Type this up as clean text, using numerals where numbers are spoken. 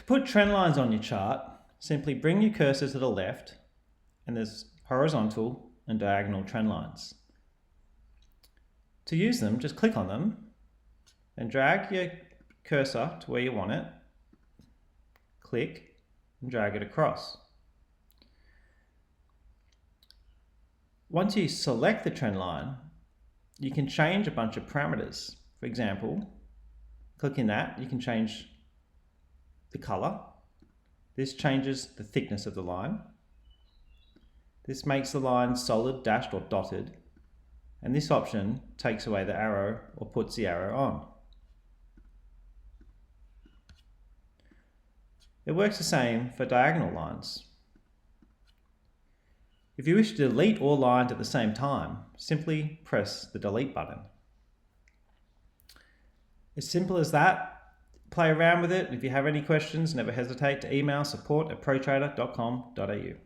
put trend lines on your chart, simply bring your cursor to the left, and there's horizontal and diagonal trend lines. To use them, just click on them and drag your cursor to where you want it, click and drag it across. Once you select the trend line, you can change a bunch of parameters. For example, clicking that, you can change the color. This changes the thickness of the line. This makes the line solid, dashed, or dotted. And this option takes away the arrow or puts the arrow on. It works the same for diagonal lines. If you wish to delete all lines at the same time, simply press the delete button. As simple as that. Play around with it. If you have any questions, never hesitate to email support@protrader.com.au.